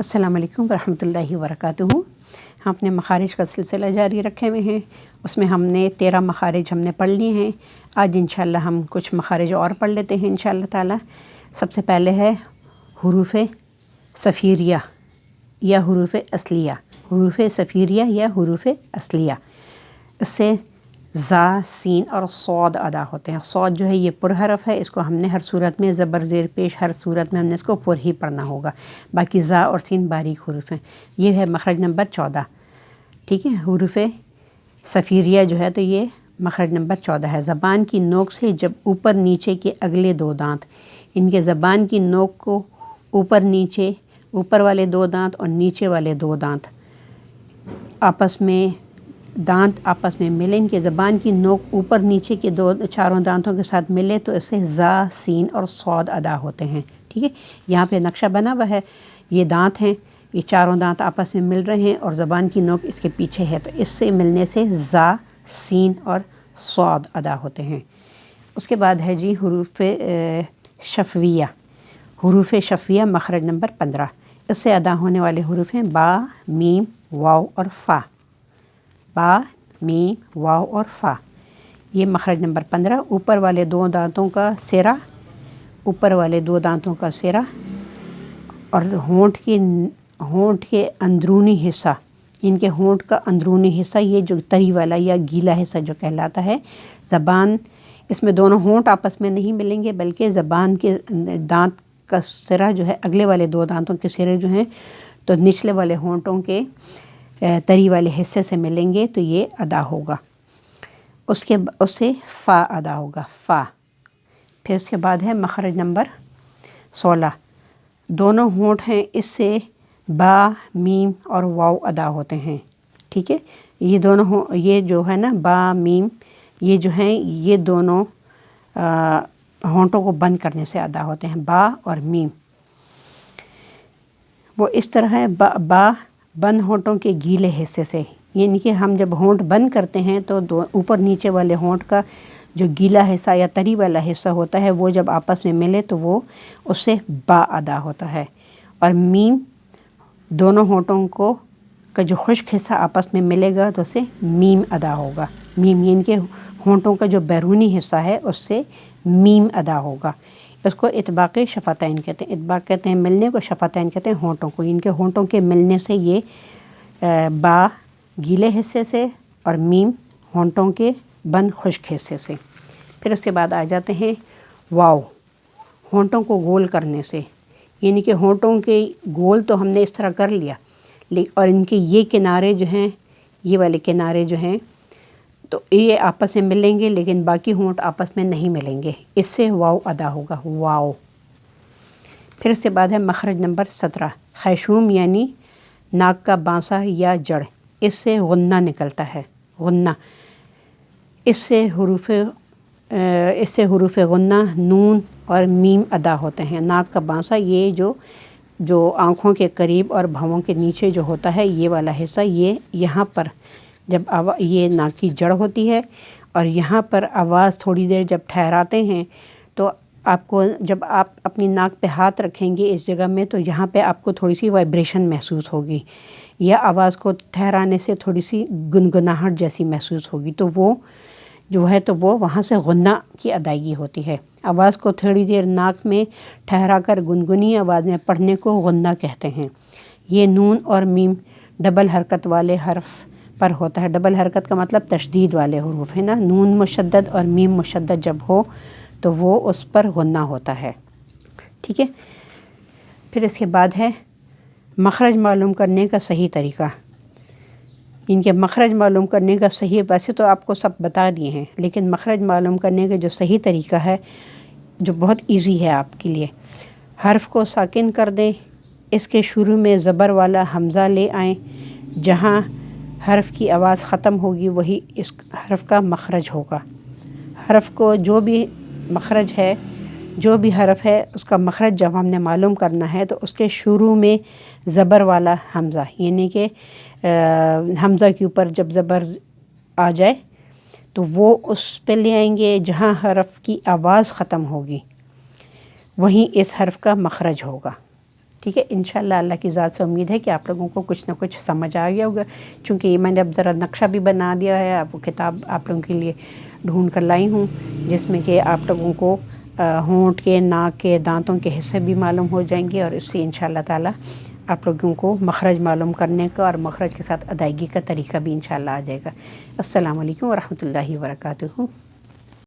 السلام علیکم ورحمۃ اللہ وبرکاتہ۔ ہم اپنے مخارج کا سلسلہ جاری رکھے ہوئے ہیں، اس میں ہم نے 13 مخارج ہم نے پڑھ لیے ہیں۔ آج انشاءاللہ ہم کچھ مخارج اور پڑھ لیتے ہیں انشاءاللہ تعالی۔ سب سے پہلے ہے حروف صفیریہ یا حروف اصلیہ، حروف صفیریہ یا حروف اصلیہ۔ اس سے زا، سین اور صاد ادا ہوتے ہیں۔ صاد جو ہے یہ پر حرف ہے، اس کو ہم نے ہر صورت میں زبر زیر پیش ہر صورت میں ہم نے اس کو پر ہی پڑھنا ہوگا، باقی زا اور سین باریک حروف ہیں۔ یہ ہے مخرج نمبر 14، ٹھیک ہے۔ حروف صفیریہ جو ہے تو یہ مخرج نمبر 14 ہے۔ زبان کی نوک سے جب اوپر نیچے کے اگلے دو دانت، ان کے زبان کی نوک کو اوپر نیچے، اوپر والے دو دانت اور نیچے والے دو دانت آپس میں ملیں، ان کے زبان کی نوک اوپر نیچے کے چاروں دانتوں کے ساتھ ملے تو اس سے زا، سین اور صاد ادا ہوتے ہیں، ٹھیک ہے۔ یہاں پہ نقشہ بنا ہوا ہے، یہ دانت ہیں، یہ چاروں دانت آپس میں مل رہے ہیں اور زبان کی نوک اس کے پیچھے ہے، تو اس سے ملنے سے زا، سین اور صاد ادا ہوتے ہیں۔ اس کے بعد ہے جی حروف شفویہ۔ حروف شفویہ مخرج نمبر 15، اس سے ادا ہونے والے حروف ہیں با، میم، واو اور فا۔ با، میم، واو اور فا، یہ مخرج نمبر 15۔ اوپر والے دو دانتوں کا سرا، اوپر والے دو دانتوں کا سرا اور ہونٹ کے اندرونی حصہ، ان کے ہونٹ کا اندرونی حصہ، یہ جو تری والا یا گیلا حصہ جو کہلاتا ہے، زبان، اس میں دونوں ہونٹ آپس میں نہیں ملیں گے بلکہ زبان کے دانت کا سرا جو ہے، اگلے والے دو دانتوں کے سرے جو ہیں تو نچلے والے ہونٹوں کے تری والے حصے سے ملیں گے تو یہ ادا ہوگا، اس سے فا ادا ہوگا، فا۔ پھر اس کے بعد ہے مخرج نمبر 16، دونوں ہونٹ ہیں، اس سے با، میم اور واو ادا ہوتے ہیں، ٹھیک ہے۔ یہ دونوں یہ جو ہے نا با، میم، یہ جو ہیں یہ دونوں ہونٹوں کو بند کرنے سے ادا ہوتے ہیں، با اور میم۔ وہ اس طرح ہے، با بند ہونٹوں کے گیلے حصے سے، یعنی کہ ہم جب ہونٹ بند کرتے ہیں تو اوپر نیچے والے ہونٹ کا جو گیلا حصہ یا تری والا حصہ ہوتا ہے وہ جب آپس میں ملے تو وہ اس سے با ادا ہوتا ہے، اور میم دونوں ہونٹوں کا جو خشک حصہ آپس میں ملے گا تو اس سے میم ادا ہوگا، میم، یعنی کہ ہونٹوں کا جو بیرونی حصہ ہے اس سے میم ادا ہوگا۔ اس کو اطباق شفتین کہتے ہیں، اطباق کہتے ہیں ملنے کو، شفتین کہتے ہیں ہونٹوں کو، ان کے ہونٹوں کے ملنے سے یہ با گیلے حصے سے اور میم ہونٹوں کے بند خشک حصے سے۔ پھر اس کے بعد آ جاتے ہیں واو، ہونٹوں کو گول کرنے سے، یعنی کہ ہونٹوں کے گول تو ہم نے اس طرح کر لیا، اور ان کے یہ کنارے جو ہیں، یہ والے کنارے جو ہیں تو یہ آپس میں ملیں گے لیکن باقی ہونٹ آپس میں نہیں ملیں گے، اس سے واو ادا ہوگا، واو۔ پھر اس کے بعد ہے مخرج نمبر 17، خیشوم یعنی ناک کا بانسا یا جڑ، اس سے غنہ نکلتا ہے، غنہ۔ اس سے حروف غنہ نون اور میم ادا ہوتے ہیں۔ ناک کا بانسا یہ جو آنکھوں کے قریب اور بھووں کے نیچے جو ہوتا ہے یہ والا حصہ، یہ یہاں پر جب یہ ناک کی جڑ ہوتی ہے اور یہاں پر آواز تھوڑی دیر جب ٹھہراتے ہیں تو آپ کو، جب آپ اپنی ناک پہ ہاتھ رکھیں گے اس جگہ میں تو یہاں پہ آپ کو تھوڑی سی وائبریشن محسوس ہوگی، یا آواز کو ٹھہرانے سے تھوڑی سی گنگناہٹ جیسی محسوس ہوگی، تو وہ جو ہے تو وہ وہاں سے غنہ کی ادائیگی ہوتی ہے۔ آواز کو تھوڑی دیر ناک میں ٹھہرا کر گنگنی آواز میں پڑھنے کو غنہ کہتے ہیں۔ یہ نون اور میم ڈبل حرکت والے حرف پر ہوتا ہے۔ ڈبل حرکت کا مطلب تشدید والے حروف ہے نا، نون مشدد اور میم مشدد جب ہو تو وہ اس پر غنہ ہوتا ہے، ٹھیک ہے۔ پھر اس کے بعد ہے مخرج معلوم کرنے کا صحیح طریقہ۔ ان کے مخرج معلوم کرنے کا صحیح، ویسے تو آپ کو سب بتا دیے ہیں لیکن مخرج معلوم کرنے کا جو صحیح طریقہ ہے جو بہت ایزی ہے آپ کے لیے، حرف کو ساکن کر دیں، اس کے شروع میں زبر والا حمزہ لے آئیں، جہاں حرف کی آواز ختم ہوگی وہی اس حرف کا مخرج ہوگا۔ حرف کو جو بھی مخرج ہے، جو بھی حرف ہے اس کا مخرج جب ہم نے معلوم کرنا ہے تو اس کے شروع میں زبر والا حمزہ، یعنی کہ حمزہ کے اوپر جب زبر آ جائے تو وہ اس پہ لے آئیں گے جہاں حرف کی آواز ختم ہوگی، وہیں اس حرف کا مخرج ہوگا، ٹھیک ہے، انشاءاللہ اللہ کی ذات سے امید ہے کہ آپ لوگوں کو کچھ نہ کچھ سمجھ آ گیا ہوگا، چونکہ میں نے اب ذرا نقشہ بھی بنا دیا ہے، اب وہ کتاب آپ لوگوں کے لیے ڈھونڈ کر لائی ہوں جس میں کہ آپ لوگوں کو ہونٹ کے، ناک کے، دانتوں کے حصے بھی معلوم ہو جائیں گے، اور اس سے انشاءاللہ تعالیٰ آپ لوگوں کو مخرج معلوم کرنے کا اور مخرج کے ساتھ ادائیگی کا طریقہ بھی انشاءاللہ آ جائے گا۔ السلام علیکم ورحمۃ اللہ وبرکاتہ۔